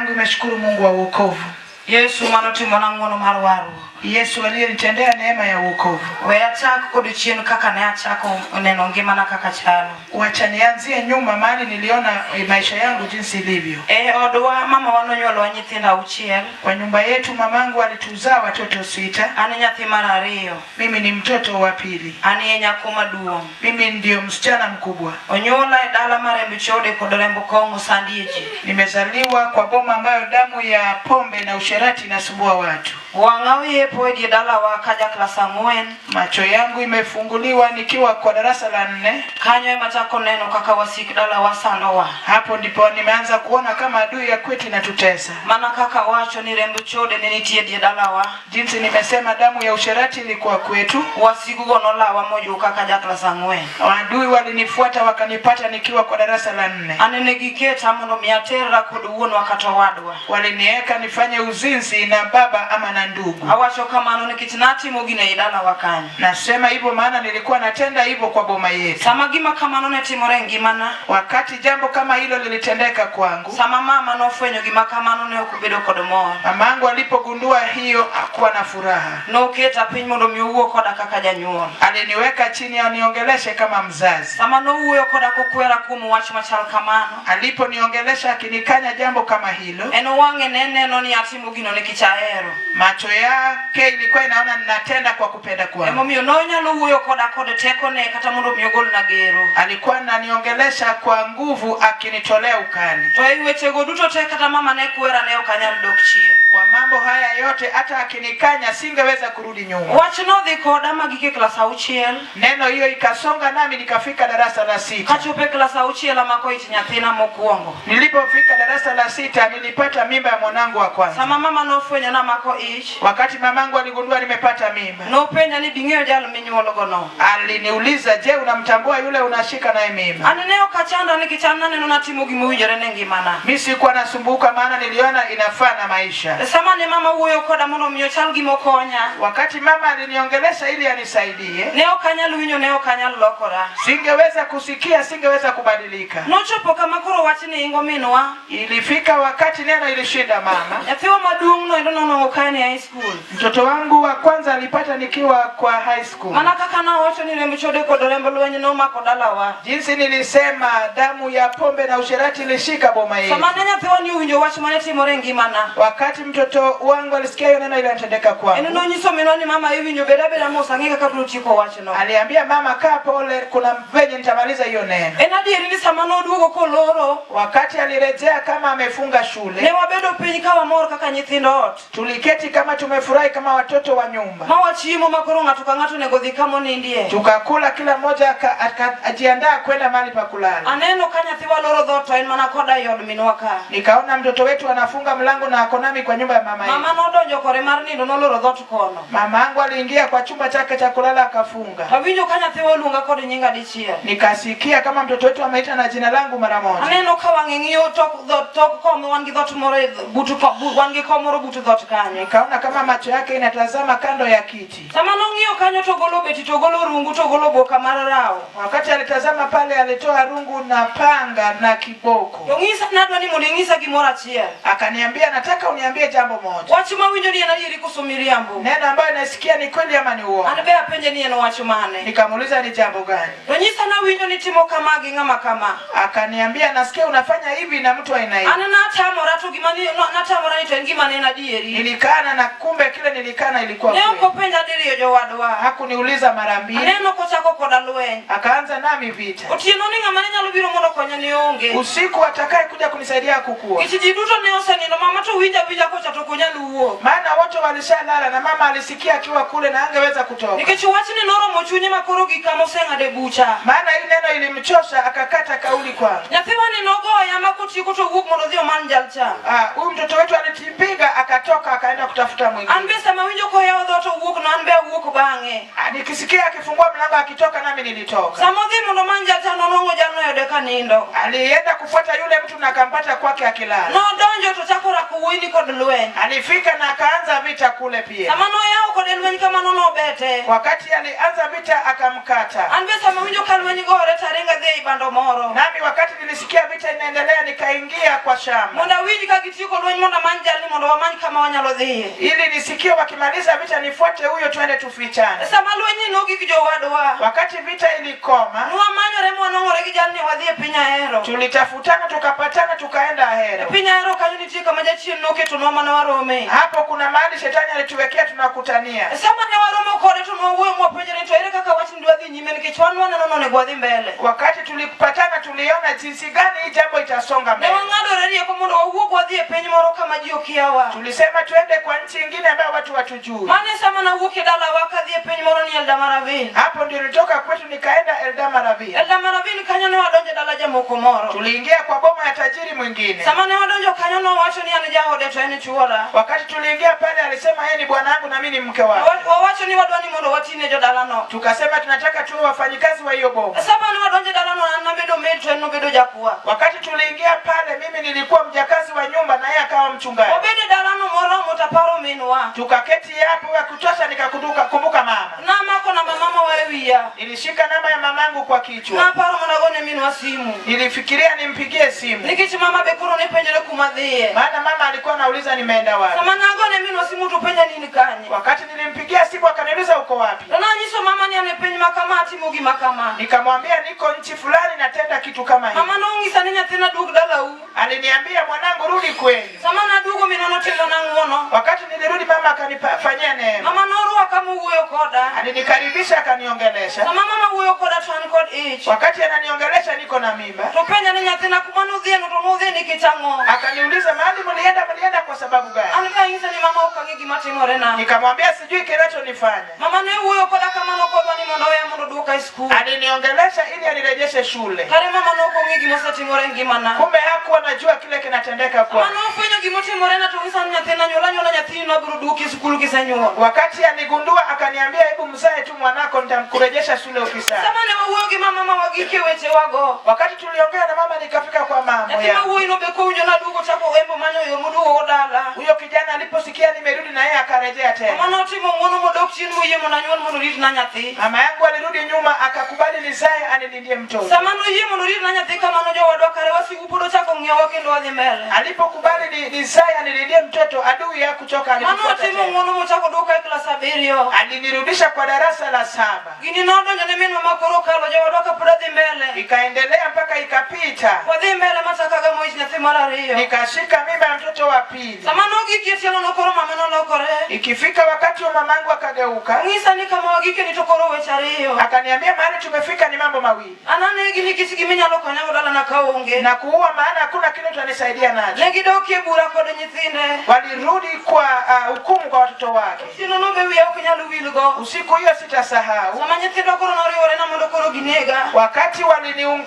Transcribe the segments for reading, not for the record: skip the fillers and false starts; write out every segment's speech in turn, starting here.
yangu imeshukuru Mungu wa wokovu. Yesu manotimo nangono marwaru. Yesu aliyenitendea neema ya wokovu. Weachako kudichien kaka ne achako neno ngimana kaka chalo. Wacha nianzie nyuma mahali niliona maisha yangu jinsi ilivyo. Odwa mama wanonyolo nyithinda uchiel. Kwa nyumba yetu mamangu alituzaa watoto 6. Ani nyathi mar ariyo. Mimi ni mtoto wa pili. Ani nyako maduong'. Mimi ndio msichana mkubwa. Onyola dala marembe chode kod rembo kongo sandieji. Nimezaliwa kwa boma ambayo damu ya pombe na usherati inasumbua watu. Wangawie poedi dala wa kaja klasa 4. Macho yangu imefunguliwa nikiwa kwa darasa la 4. Kanyo matako neno kaka wasiki dala wa sandowa. Hapo ndipo nimeanza kuona kama adui ya kwetu inatutesa. Maana kaka wacho ni rembo chode ninitie die dala wa. Jinsi nimesema damu ya usherati ilikuwa kwetu. Wasiku gonola wa mojo kaka ja klasa 4. Adui walinifuata wakanipata nikiwa kwa darasa la 4. Anenegiketa mondo miatera kod wuon wakatowadwa. Walinieka nifanye uzinzi na baba ama na ndugu. Awacho kama anone kitinati mogine idala wakanya. Nasema hivyo maana nilikuwa natenda hivyo kwa boma yetu. Sama gima kama anone timore ngimana. Wakati jambo kama hilo lilitendeka kwangu. Sama mama nofwenyo gima kama anone okubedo kod mor. Mamangu alipogundua hiyo hakuwa na furaha. No keta piny mondo miuo koda kaka janyuol. Aliniweka chini aniongeleshe kama mzazi. Sama no uo koda kokwera kumu wach machal kamano. Aliponiongelesha akinikanya jambo kama hilo. Eno wange neno ni atimo gino ne kichaero. Macho yake ilikuwa inaona ninatenda kwa kupenda kwangu. Emo miyo no nyalo uo koda kode teko ne kata mondo miogol na gero. Alikuwa ananiongelesha kwa nguvu akinitolea ukali. To iweche go duto te kata mama ne kwera ne okanyal dok chien. Kwa mambo haya yote hata akinikanya singeweza kurudi nyuma. Wach no dhi koda magike klasa 6. Neno hiyo ikasonga nami nikafika darasa la 6. Kachope klasa 6 amako iti nyathina mokuongo. Nilipofika darasa la 6 nilipata mimba ya mwanangu wa kwanza. Sama mama nofwenya na mako ich. Wakati mamangu aligundua nimepata mimba. No penya ni bingeo jalo minyuologo no. Aliniuliza, je, unamtambua yule unashika naye mimba? Aneneo kachanda nikichana neno natimo gimuijere ngimana. Mimi sikuwa nasumbuka maana niliona inafaa na maisha. Sama ni mama uyo koda mono miyo chal gimokonya. Wakati mama aliniongelesha ili anisaidie. Neo kanyal winyo neo kanyal lokora. Singeweza kusikia, singeweza kubadilika. Nochopo kama koro wachini ingo minwa. Ilifika wakati neno ilishinda mama. Yathiwa maduong no ndo no ukani high school. Mtoto wangu wa kwanza alipata nikiwa kwa high school. Mana kaka na wacho ni rembo chode kod rembo lwenye no makodala wa. Jinsi nilisema damu ya pombe na usherati ilishika boma yetu. Sama nenya thiwa ni winyo wach mane timore ngimana. Wakati mtoto wangu alisikia hiyo neno ilitendeka kwangu. Eno no nyiso minoni mama iwinyo beda mosangika kabla utiko wacho no. Aliambia mama kaa pole, kuna venye nitamaliza hiyo neno. Enadi elini sama no duogo koloro. Wakati alirejea kama amefunga shule. Ne wabedo piny kawa mor kaka nyithindo ot. Tuliketi kama tumefurahi kama watoto wa nyumba. Mawachimo makoro ng'ato ka ng'ato nego dhi kama onindie. Tukakula kila mmoja ajiandaa kwenda mahali pa kulala. Aneno ka nyathiwa loro dhot to en mana koda yod minwa ka. Nikaona mtoto wetu anafunga mlango na ako nami kwa nyumba ya mama yetu. Mama nodonjo kore mar nindo noloro dhot kono. Mama yangu aliingia kwa chumba chake cha kulala akafunga. Awinjo ka nyathiwa luonga kod nyinga dichiel. Nikasikia kama mtoto wetu ameita na jina langu mara moja. Aneno ka wang'e ng'iyo tok kom wan gi dhot moro butu wan gi kom moro butu dhot kanyo. Nikaona kama macho yake inatazama kando ya kiti. Sama nong'iyo kanyo to golo beti to golo rungu to golo boka mar rao. Wakati alitazama pale alitoa rungu na panga na kiboko. Yongisa nadwa ni mondo ing'isa gimoro achiel. Akaniambia nataka uniambie jambo moja. Wach ma winjo ni en adieri koso miriambo. Neno ambayo nasikia ni kweli ama ni uongo? An be apenje ni en wach mane. Nikamuuliza ni jambo gani? Yongisa na winjo ni timo kama gi ng'ama kama. Akaniambia nasikia unafanya hivi na mtu aina hii. Ana natamora to gimani natamora ni to en gima ne na dieri. Nilikana na kumbe kile nilikana ilikuwa kweli. Ne okopenja diriyo jowadwa. Hakuniuliza mara mbili. Aneno kochako koda lweny. Akaanza nami vita. Otieno ni ng'ama ne nyalo biro mondo konya ni onge. Usiku atakaye kuja kunisaidia kukua. Kichiji duto ne osenindo mama to winja kocha to konya luwo. Maana wote walishalala na mama alisikia akiwa kule na angeweza kutoka. Nikech wach ni noromo chunye makoro gikamo seng'ade bucha. Maana hii neno ilimchosha akakata kauli kwangu. Nyathiwa ni nogoya makotiko to wuok mondo dhi oman jalcha. Huyu mtoto wetu alitipiga akatoka akaenda kutafuta mwingine. An be sama winjo ko yawo dhot to wuok no an be awuok bang'e. Nikisikia akifungua mlango akitoka nami nilitoka. Sama dhi mondo man jalcha nonong'o jalno yode ka nindo. Alienda kufuata yule mtu na akampata kwake akilala. No donjo to chako rakuwo wini kod lweny. Alifika na akaanza vita kule pia. Sama noyawo kod lweny kama nono bete. Wakati alianza vita akamkata. An be sama winjo ka lweny gore taringa dhi bando moro. Nami wakati nilisikia vita inaendelea nikaingia kwa shamba. Monda winji ka gitiko lweny monda manjali mondo wamany kama wanyalo dhiye. Ili nisikie wakimaliza vita nifuate huyo twende tufichane. Sama lweny nogik jowadwa. Wakati vita ilikoma, Nwamanyore mwanongore gi jalni wadhiye piny Ahero. Tulitafutana tukapatana tukaenda Ahero. Piny Ahero kanyo nitie kama jachien noketo mane warome. Hapo kuna mahali shetani alituwekea tunakutania. Sama ne waromo kode to nwawuoyo mwapenjore to ere kaka wach ndwa dhi nyime nikech wan waneno onego wadhi mbele. Wakati tulipatana tuliona jinsi gani hii jambo itasonga mbele. Ne wang'adore rieko mondo wawuog wadhi e piny moro kama ji okiawa. Tulisema tuende kwa nchi nyingine ambayo watu watujui. Mane sama nawuok e dalawa kadhi e piny moro ni Eldamaravine. Hapo ndio nilitoka kwetu nikaenda Eldamaravine. Eldamaravine kanyo ne wadonjo dala jamoko moro. Tuliingia kwa boma ya tajiri mwingine. Sama ne wadonjo kanyo nowacho ni an jaode to en chuora. Wakati tuliingia pale alisema yeye ni bwanangu na mimi ni mke wake. Wawacho ni wadwani mondo watine jodalano. Tukasema tunataka tuwe wafanyikazi wa hiyo boma. Sama ne wadonjo dalano an nabedo maid to en nobedo jakuwa. Wakati tuliingia pale mimi nilikuwa mjakazi wa nyumba na yeye akawa mchungaji. Obede dalano moromo taparo minwa. Tukaketi hapo ya kutosha kumbuka mama. Namako na mama wewiya. Nilishika namba ya mamangu kwa kichwa. Naparo monagone minwa simu. Nilifikiria nimpigie simu. Nikech mama bekuro ne penjore kuma dhiye. Maana mama alikuwa anauliza nimeenda wapi. Sama nagone minwa simu to penja nini kanye. Wakati nilimpigia simu akaniuliza uko wapi. To nanyiso mama ni ane penj makama atimo gima kama. Nikamwambia niko nchi fulani natenda kitu kama hivi. Mama nongisa ni nyathina dug dalau. Aliniambia mwanangu rudi kwenu. Sama nadugo minono timo nang'wono. Wakati nilirudi mama akanifanyia neema. Mama norwa kama wuoyo koda. Alinikaribisha akaniongelesha. Sama mama wuoyo koda to an kod ich. Wakati ananiongelesha niko na mimba. To penja ni nyathina kuma nudhiye no to nudhiye nikech ang'o. Akaniuliza mahali mlienda kwa sababu gani? An be anyisa ni mama okang'e gima timore na. Nikamwambia sijui kinachonifanya. Mama ne wuoyo koda kama nokodwa ni mondo oya mondo duoka e skul. Aliniongelesha ili anirejeshe shule. Kare mama nokong'e gima osetimore ngimana. Kumbe hakuwa anajua kile kinatendeka kwa. Mama nofwenyo gima otimore na to ngisa ni nyathina nyola nyathini nobiro duoki skul kisenyuol. Wakati aligundua akaniambia hebu mzae tu mwanako nitamkurejesha shule ukisema. Sama ne wawuoyo gi mama wagike weche wago. Wakati tuliongea na mama nikafika kwa mama yangu. Nyathina wuoyi no be kowinjo na duogo chako wembo manyo yo moduogo dala. Huyo kijana aliposikia nimerudi na yeye akarejea tena. Mama notimo ng'wono modok chien moyie mondo anyuol mondo rit na nyathi. Mama yangu alirudi nyuma akakubali nizae anilindie mtoto. Sama noyie mondo rit na nyathi kamano jowadwa kare wasigu pod ochako ng'iewa kendo wadhi mbele. Alipokubali nizae anilindie mtoto adui hakuchoka alipofuata. Mama notimo ng'wono mochako duoka e klas 7. Alinirudisha kwa darasa la 7. Gini nodonjo ne min mama koro kalo jowadwa ka pod adhi mbele. Ikaendelea mpaka ikapita. Wadhi mbele matakaga moich nyathi mar 2. Nikashika mimba ya mtoto wa pili. Sama nogikie tielo nokoro mama nolokore. Ikifika wakati wa mamangu akageuka. Ngisa ni kama wagike ni to koro weche 2. Akaniambia mahali tumefika ni mambo mawili. Anane gini kisigi minyalo konyago dala na kaonge. Na kuua maana hakuna kile utanisaidia nacho. Negidokie bura kod nyithinde. Walirudi kwa hukumu kwa watoto wake. Sino nobe wiya ok nyalo wilgo. Usiku hiyo sitasahau. Sama nyithindo koro noriwore na mondo koro ginega. Wakati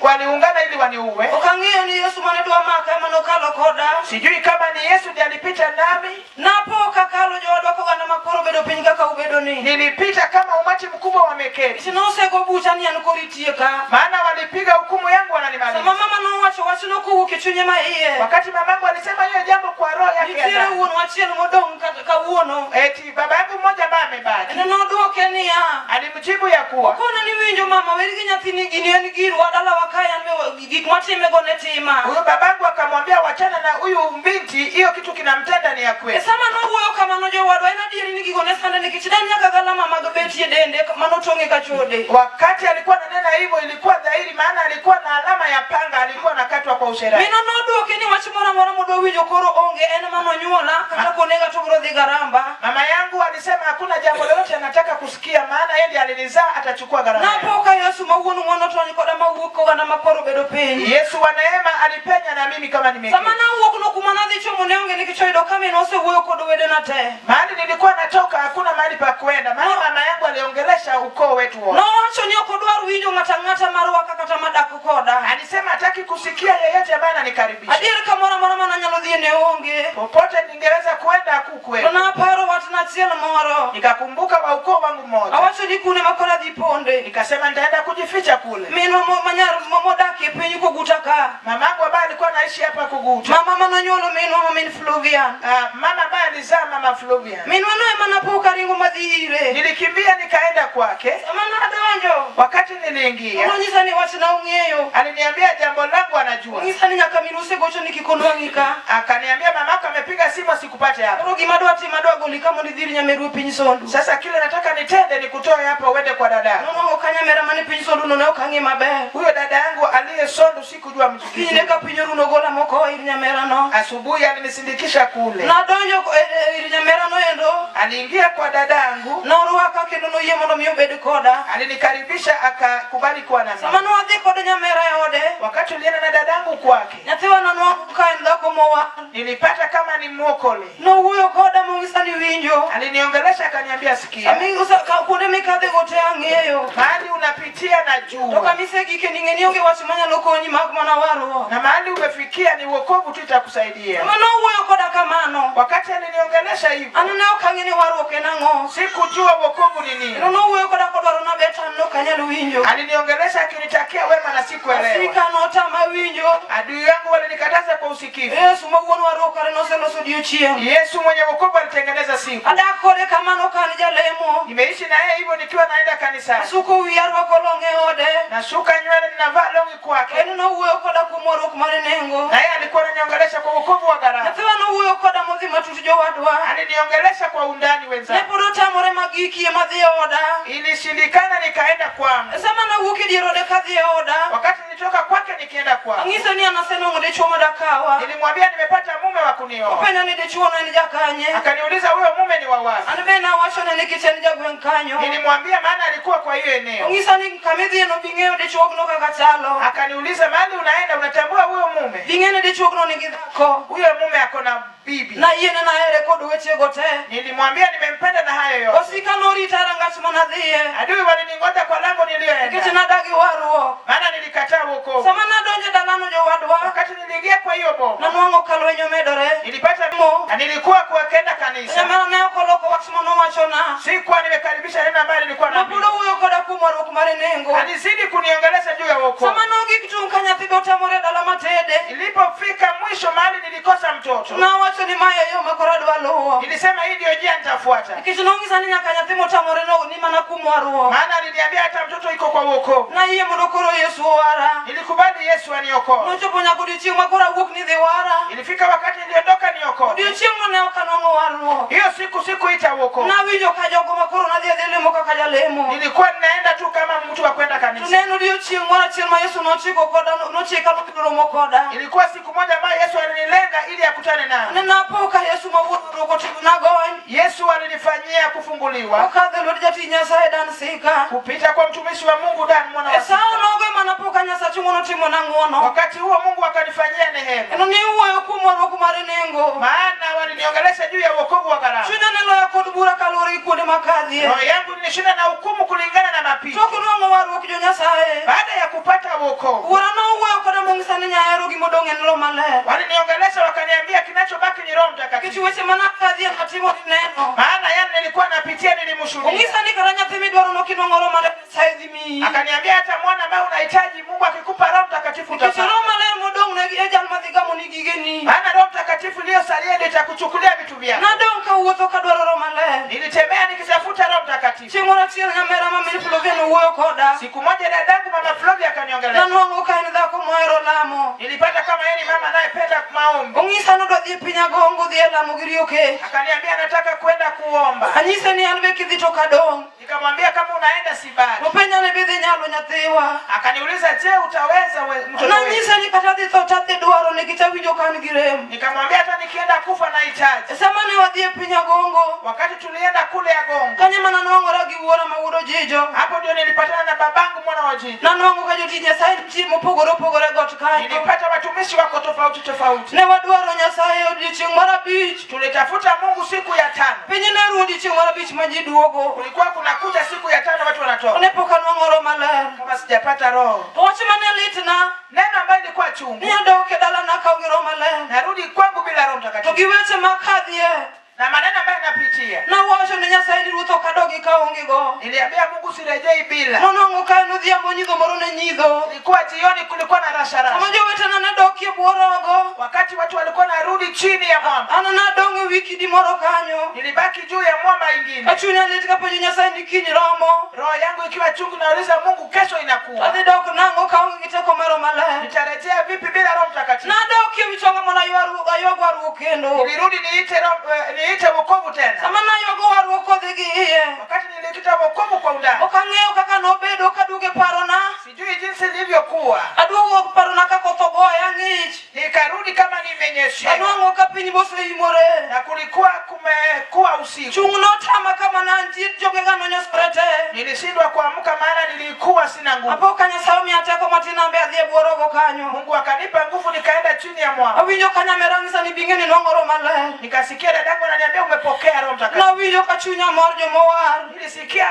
waliungana ili waniue. Okang'eyo ni Yesu mane dwa maka ema nokalo koda. Sijui kama ni Yesu ndiye alipita nami. Napo kakalo jowadwa koganda makoro bedo piny kaka ubedo ni. Nilipita kama umati mkubwa wameketi. Sino osego bucha ni an koritie ka. Maana walipiga hukumu yangu wananimaliza. Sama mama nowacho wachno kowuok e chunye maiye. Wakati mamangu alisema hiyo jambo kwa roho yake. Nitiere wuon wachiel modong' kawuono. Eti baba yangu mmoja ambaye amebaki. Ne nodwoke niya. Alimjibu ya kuwa. Okona ni winjo mama weri gi nyathini gini en girwa dala wakaya gik matimego ne tima. Huyo babangu akamwambia wachana na huyu binti, hiyo kitu kinamtenda ni ya kweli. Sama nowuoyo kamano jowadwa en adieri ni gigo ne sande nikech den nyaka galama mag betie dende manotong'e kachode. Wakati alikuwa ananena hivyo ilikuwa dhahiri maana alikuwa na alama ya panga, alikuwa anakatwa kwa usherati. Mina nodwoke ni wach moro amora modwa winjo koro onge en manonyuola kata konega to biro dhi garamba. Mama yangu alisema hakuna jambo lolote anataka kusikia maana yeye ndiye alinizaa atachukua gharama. Napoka Yesu mawuono ng'wono tony koda mawuok koganda makoro bedo piny. Yesu wa neema alipenya na mimi kama nimeketi. Sama nawuok no kuma nadhi chomo ne onge nikech oyudo kama nosewuoyo kod wedena te. Mahali nilikuwa natoka hakuna mahali pa kwenda. Maana mama yangu aliongelesha ukoo wetu wote. Nowacho ni ok odwar winjo ng'ata marwaka kata madak koda. Alisema hataki kusikia yeyote ambaye ananikaribisha. Adier kamoro amora mana nyalo dhi ne onge. Popote ningeweza kwenda hakukwenda. To naparo wach na achiel moro. Nikakumbuka wa ukoo wangu mmoja. Awacho ni kune makora dhi ponde. Nikasema nitaenda kujificha kule. Minwa manyar momodakie piny Kuguta ka. Mamangu ambaye alikuwa anaishi hapa Kuguta. Mama manonyuolo minwa min Fluvian. Mama ambaye alizaa mama Fluvian. Minwa noe manapoka ringo madhi ire. Nilikimbia nikaenda kwake. Samana donjo. Wakati niliingia. Unonyisa ni wachina ung'eyo. Aliniambia jambo langu anajua. Unonyisa ni nyaka miruse gocho nikikonwang'ika. Akaniambia mamako amepiga simu asikupate hapa. Rogi madwa ti madwa goli kama ndidhiri Nyameru piny Sondu. Sasa kile nataka nitende ni kutoa hapa uende kwa dada. Nono Kanyamera mani piny Sondu nono kangi maber. Huyo dada yangu aliye Sondu sikujua mtu. Kinyine ka piny Runo gola moko ir Nyamera no. Asubuhi alinisindikisha kule. Na donjo ir Nyamera no endo. Aliingia kwa dada yangu. Noruaka kendo noyie mondo mi obed koda. Alinikaribisha akakubali kuwa nami. Sama nwadhi kod Nyamera e ode. Wakati nilienda na dada yangu kwake. Nyathiwa nanwango ka en dhako mowa. Nilipata kama ni mwokole. Nowuoyo koda mong'isa ni winjo. Aliniongelesha akaniambia sikia. Amingusa kuonde mikadhe gote ang'eyo. Mahali unapitia na jua. Toka misegike ning'eni onge wach manyalo konyi mak mana waro. Na mahali umefikia ni wokovu tu itakusaidia. Sama nowuoyo koda kamano. Wakati aliniongelesha hivyo. Ano ne ok ang'e ni warruok en ang'o. Sikujua wokovu ni nini. Nowuoyo koda kodwaro nabet an nok anyalo winjo. Aliniongelesha akinitakia wema na sikuelewa. Asika notama winjo. Adui yangu walinikataza kwa usikivu. Yesu mawuon warruok kare noseloso odiochieng'. Yesu mwenye wokovu alitengeneza siku. Adak kode kamano ka an jalemo. Nimeishi na yeye hivyo nikiwa naenda kanisani. Asuko wiya rwako long e ode. Nashuka nywele ninavaa longi kwake. En nowuoyo koda kuom warruok mar nengo. Na yeye alikuwa ananiongelesha kwa wokovu wa gharama. Nyathiwa nowuoyo koda modhi matut jowadwa. Aliniongelesha kwa undani Ne wenzangu. pod otamore magikie madhi e oda. Ilishindikana nikaenda kwangu. Sama nawuok e dier ode kadhi e oda. Wakati nilitoka kwake nikienda kwangu. Ang'ise ni an asenwang'o dichuo madakawa. Nilimwambia nimepata mume wa kunioa. Openja ni dichuo no en jakanye. Akaniuliza huyo mume ni wa wapi? An be nawachone ni kich en jagweng' kanyo. Nilimwambia maana alikuwa kwa hiyo eneo. Ong'isa ni kamidhieno bing'eyo dichuogno kaka chalo. Akaniuliza mahali unaenda unatambua huyo mume? Bing'e ni dichuogno nigi dhako. Huyo mume ako na bibi. Na yiene nahere kod wechego te. Nilimwambia nimempenda na hayo yote. Osika norita rangach manadhiye. Adui waliningoja kwa lango Nikech niliyoenda. nadagi warruok. Maana nilikataa wokovu. Sama nadonjo dalano jowadwa. Wakati niliingia kwa hiyo boma. Nanwang'o ka lweny omedore. Nilipata na nilikuwa kuenda kanisa. Nyamera ne ok oloko wach manowachona. Sikuwa nimekaribisha neno ambalo nilikuwa na. Napodo wuoyo koda kuom warruok mar nengo. Alizidi kuniongelesha juu ya wokovu. Sama nogik tung' ka nyathi be otamore dala matede. Ilipofika mwisho mahali nilikosa mtoto. Nawacho ni mae yo makoro adwa luwo. Nilisema hii ndio njia nitafuata. Nikech nong'isa ni nyaka nyathi motamore no ni mana kuom warruok. Maana aliniambia hata mtoto iko kwa wokovu. Nayie mondo koro Yesu owara. Nilikubali Yesu aniokoe. Nochopo nyaka odiochieng' ma koro awuok ni dhi wara. Ilifika wakati niliondoka niokoe. Odiochieng'no ne ok anwang'o warruok. Hiyo siku ita wokovu. Nawinjo ka jogo ma koro nadhi adhi lemo kaka jalemo. Nilikuwa ninaenda tu kama mtu wa kwenda kanisa. Tuneno odiochieng' moro achiel ma Yesu nochiko noromo koda. Ilikuwa siku moja ambayo Yesu alinilenga ili akutane nami. Nenapoka Yesu mawuon warruok otimo nagony. Yesu alinifanyia kufunguliwa. Okadho lwet jatich Nyasaye Dan Sika. Kupita kwa mtumishi wa Mungu Dan mwana wa Sika. Esau nogo mana poka Nyasaye ng'wono timo nang'wono. Wakati huo Mungu akanifanyia neema. Eno ni wuoyo kuom warruok mar nengo. Maana waliniongelesha juu ya wokovu wa gharama. Chunya ne loya kod bura kaluwore gi kuonde makadhie. Roho yangu nilishinda na hukumu kulingana na mapito. Tok nwang'o warruok jo Nyasaye. Baada ya kupata wokovu. Wuora nowuoyo koda mong'isa ni nyahero gi modong' en lo maler. Waliniongelesha wakaniambia kinachobaki ni Roho Mtakatifu. Nikech weche manakadhie natimo neno. Maana yale nilikuwa napitia nilimshuhudia. Ong'isa ni kata nyathi midwaro nokinwang'o Roho Maler Nyasaye dhi miyi. Akaniambia hata mwana ambaye unahitaji Mungu akikupa Roho Mtakatifu Nikech utapata. Roho Maler modong' ne e jal madhi gamoni gigeni. Maana Roho Mtakatifu iliyosalia ndio itakuchukulia vitu vyako. Nadong' ka wuotho kadwaro Roho Maler. Nilitembea nikitafuta Roho Mtakatifu. Chieng' moro achiel nyamera ma min Flovia nowuoyo koda. Siku moja dadangu mama Flovia akaniongelesha. Nanwang'o ka en dhako mohero lamo. Nilipata kama yeye ni mama anayependa maombi. Ong'isa nodwa dhi e piny Agongo dhi e lamo gi Rioke. Akaniambia nataka kwenda kuomba. Anyise ni an be kidhi to kadong'. Nikamwambia kama unaenda sibari. Openja ni be dhi nyalo nyathiwa. Akaniuliza je utaweza mtoto wewe? Nanyise ni kata dhi tho tadhi dwaro nikech awinjo ka an gi rem. Nikamwambia hata nikienda kufa nahitaji. Sama ne wadhi e piny Agongo. Wakati tulienda kule Agongo. Kanyo mana nwang'ora gi wuora ma wuod Ojijo. Hapo ndio nilipatana na babangu mwana wa Ojijo. Nanwang'o ka jotich Nyasaye nitie mopogore opogore got kanyo. Nilipata watumishi wako tofauti tofauti. Ne wadwaro Nyasaye odiochieng' mar abich. Tulitafuta Mungu siku ya 5. Piny ne ruo odiochieng' mar abich ma ji duogo. Kulikuwa kunakuja siku ya 5 watu wanatoka. Ne pok anwang'o Roho Maler. Kama sijapata Roho. To wach mane litna. Neno ambayo ilikuwa chungu. Ni adok e dalana ka gi Roho Maler. Narudi kwangu bila Roho To Mtakatifu. gi weche makadhie. na maneno ambayo napitia. Na wacho ne Nyasaye ni ruotho kadogi kaonge go. Niliambia Mungu sirejei bila. Nonongo ka nodhiambo nyidho moro ne nyidho. Ilikuwa jioni, kulikuwa na rasharasha. Sama jowetena ne dokie bworogo. Wakati watu walikuwa narudi chini ya mwamba, Ana nadong' e wiki di moro kanyo. nilibaki juu ya mwamba ingine. Achunya lit kapenjo Nyasaye ni kiny romo. Roho yangu ikiwa chungu, nauliza Mungu, kesho inakuwa. Adhi dok nang'o kaonge gi teko mar Roho Maler. Nitarejea vipi bila Roho Mtakatifu? Nadokie wichonga mana aywago waruok kendo. Nilirudi niite wokovu tena. Sama naywago waruok kodhi gi iye. Wakati nilikita wokovu kwa undani, Ok ang'eyo kaka nobedo kaduogo e parona. sijui jinsi ilivyokuwa. Aduogo parona ka koth ogoya ng'ich. Nikarudi kama nimenyeshewa, Anwang'o ka piny moseimore. na kulikuwa kumekuwa usiku. Chung' notama kama nantie jogega nonyosore te. Nilishindwa kuamka maana nilikuwa sina nguvu. Apo ka Nyasaye omiya teko matin ambe adhi e bworogo kanyo. Mungu akanipa nguvu, nikaenda chini ya mwamba. Awinjo ka nyamera ng'isa ni binge ni nwang'o Roho Maler. Nikasikia dadangu ananiambia umepokea Roho Mtakatifu. Nawinjo ka chunya mor jomowar. Nilisikia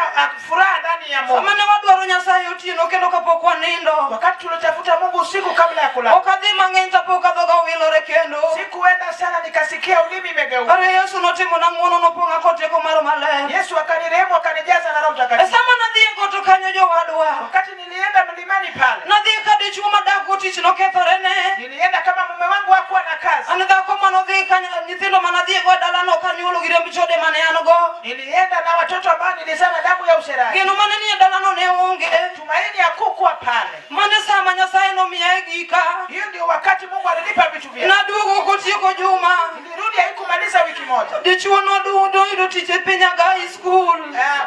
furaha ndani ya moyo. Sama ne wadwaro Nyasaye otieno kendo kapok wanindo. Wakati tulitafuta Mungu usiku kabla ya kulala, Ok adhi mang'eny tapok adhoga owilore kendo. sikuenda sana, nikasikia ulimi imegeuka. Are Yesu notimona ng'wono nopong'a kod teko mar Roho Maler. Yesu akanirehemu, akanijaza na Roho E Mtakatifu. sama nadhi e goto kanyo jowadwa. Wakati nilienda mlimani pale, Nadhi ka dichuo madak go tich nokethore ne. nilienda kama mume wangu hakuwa na kazi. An dhako manodhi ka nyithindo manadhi go dalano kanyuolo gi remb chode mane an go. Nilienda na watoto ambao nilizaa na damu ya usherati. Geno mane ni e dalano ne onge. Tumaini hakukuwa pale. Mane sama Nyasaye nomiya e gika. Hiyo ndio wakati Mungu alinipa vitu vyangu. Naduogo kotieko juma. Nilirudi, haikumaliza wiki moja. Dichuo noyudo tich e piny Agai school.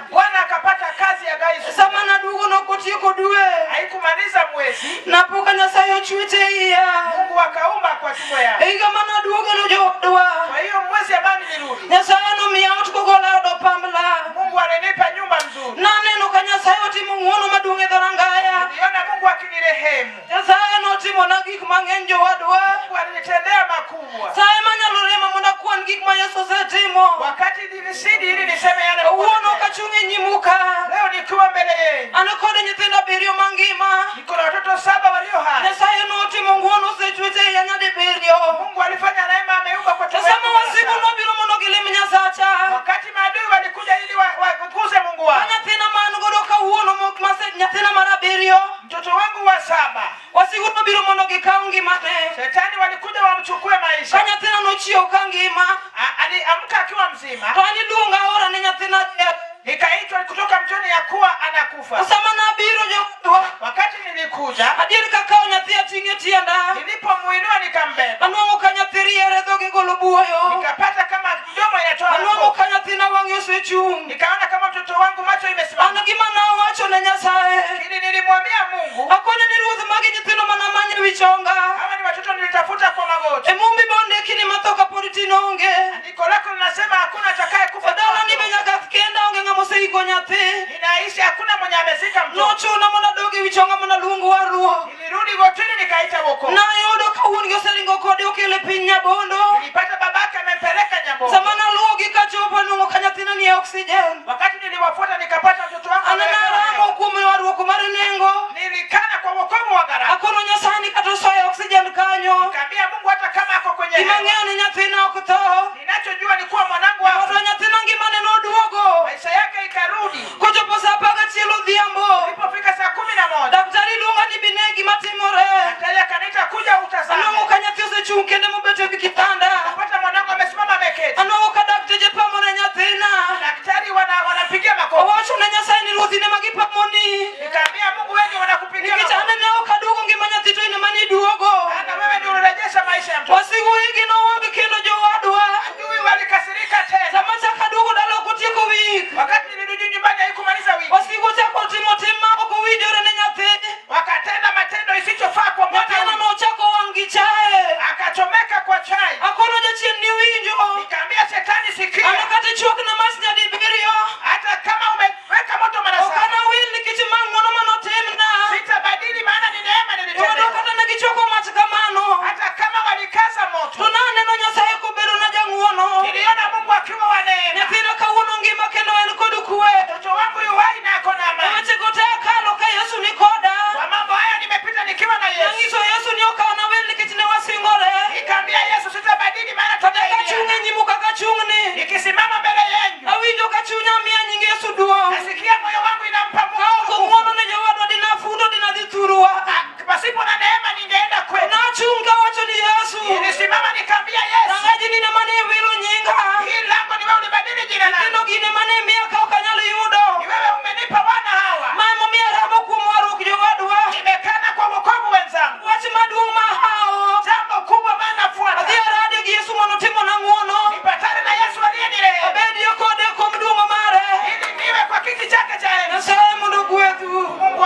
Bwana akapata kazi ya gaisu. Sama naduogo nokotieko dwe. Haikumaliza mwezi, Napoka Nyasaye ochwete iya. Mungu akaumba kwa tumbo yangu. E higa manaduogo no jowadwa. Kwa hiyo mwezi ambao nilirudi, Nyasaye nomiya ot kogola od opambla. Mungu alinipa nyumba nzuri. Naneno ka Nyasaye otimo ng'wono maduong' e dhorangaya. Niliona Mungu akinirehemu. Nyasaye notimona gik mang'eny jowadwa. Mungu alinitendea makubwa. Saye manyalo rema mondo akwan gik ma Yesu osetimo. Wakati nilisidi ili niseme yale Mungu Kawuono ametenda. kachung' e nyimu ka. Leo nikiwa mbele yenu, An kod nyithindo 7 mangima. niko na watoto 7 walio hai. Nyasaye notimo ng'wono osechwete iya nyadibiriyo. Mungu alifanya neema, ameumba kwa tumbo Sama yangu wasigu sasa. nobiro mondo gilim Nyasacha. Wakati maadui walikuja ili wakuze Mungu wangu, Nyathina man godo kawuono nyathina mar 7. mtoto wangu wa 7, Wasigu nobiro mondo gikaw ngimane. shetani walikuja wamchukue maisha. Ka nyathina nochiewo ka ngima. Aliamka akiwa mzima, To an iluonga ora ne nyathina. nikaitwa kutoka mtoni ya kuwa anakufa. Sama nabiro jowadwa. Wakati nilikuja, Adier kakawo nyathi ating'e tienda. nilipomuinua nikambeba, Anwang'o ka nyathi riere dhoge golo buoyo. nikapata kama mdomo inatoa Anwang'o makofi. ka nyathina wang'e osechung'. Nikaona kama mtoto wangu macho imesimama. An gima nawacho ne Nyasaye. Lakini nilimwambia Mungu, Akonya ni ruoth magi nyithindo manamanye wi chonga. kama ni watoto nilitafuta kwa magoti. E mumbi bondeki ni matho kapod tin onge. Andiko lako linasema hakuna atakaye kufa. Dala ni be nyaka kenda onge ng'ama oseiko nyathi. Ninaishi, hakuna mwenye amezika mtoto. Nochuna mondo adogi wi chonga mondo aluong war ruoth. Nilirudi gotini nikaita wokovu. Nayudo ka wuon gi oseringo kode okele piny Nyabondo. Nilipata babake amempeleka Nyabondo. Sama naluwogi kachopo anwang'o ka nyathina ni e oksijen. Wakati niliwafuata nikapata mtoto wangu ameweka Ananaramo hewa. kuom warruok mar nengo. Nilikana kwa wokovu wa gharama. Akono Nyasaye ni kata osoyo oksijen kanyo. Nikaambia Mungu hata kama ako kwenye Gima hewa, ng'eyo ni nyathina ok tho. ninachojua ni kuwa mwanangu hapo Odo nyathina ngimane noduogo. maisha yake ikarudi. Kochopo sa 11 odhiambo. Ilipofika saa 11, Daktari luonga ni bine gima timore. daktari akaniita kuja utazame. Anwang'o ka nyathi osechung' kende mobet e wi kitanda. Napata mwanangu amesimama ameketi. Anwang'o ka dakteche pamone nyathina. Daktari wanapigia makofi. Owacho ne Nyasaye ni ruoth ine ma gipamoni. Nikaambia Mungu, wewe ndio wanakupigia Nikech makofi. anene ok aduogo ngima nyathi to ine mani duogo. Maana wewe ndio unarejesha maisha ya mtoto. Wasigu igi nowang' kendo jowadwa. Adui walikasirika tena. Sama chak aduogo dala ok otieko wik. Wakati nilirudi nyumbani haikumaliza wiki. Wasigu chako timo tim ma ok owinjore ne nyathi. Wakatenda matendo isichofaa kwa mwana Nyathina huyu. nochako wang' gi chae. Akachomeka kwa chai. Akono jachien ni winjo. Nikaambia shetani, sikia. Ana kata chuok na mas nyadibiriyo. Hata kama umeweka moto mara Ok 7, anawil nikech mang'wono manotimna. sitabadili maana ni neema Iyudo nilitendewa. kata ne gichoko mach kamano. Hata kama walikaza To moto, naneno Nyasaye kobedo na jang'wono. niliona Mungu akiwa wa neema. Nyathina kawuono ngima kendo en kod kwe. Mtoto wangu yu hai na ako na amani. Weche go te akalo ka Yesu ni koda. Kwa mambo haya nimepita nikiwa na Yesu. Nang'iso Yesu ni okawana wel nikech ne wasingore. Nikaambia Yesu, sitabadili maana Kata ka tutaidia. chung' e nyimu kaka chung'ni. gi jina langu. Nyithindo gine mane miaka ok anyal yudo. Ni wewe umenipa wana hawa. Mama miya ramo kuom warruok jowadwa. Nimekana kwa wokovu wenzangu. Wach maduong' ma hao. Jambo kubwa maana fuata. Adhi arade gi Yesu mondo timo na ng'wono. Nipatane na Yesu aliyenirehemu. Abedi kode kuom duong'o mare. Ili niwe kwa kiti chake cha enzi. Nyasaye mondo gwedhu. Mungu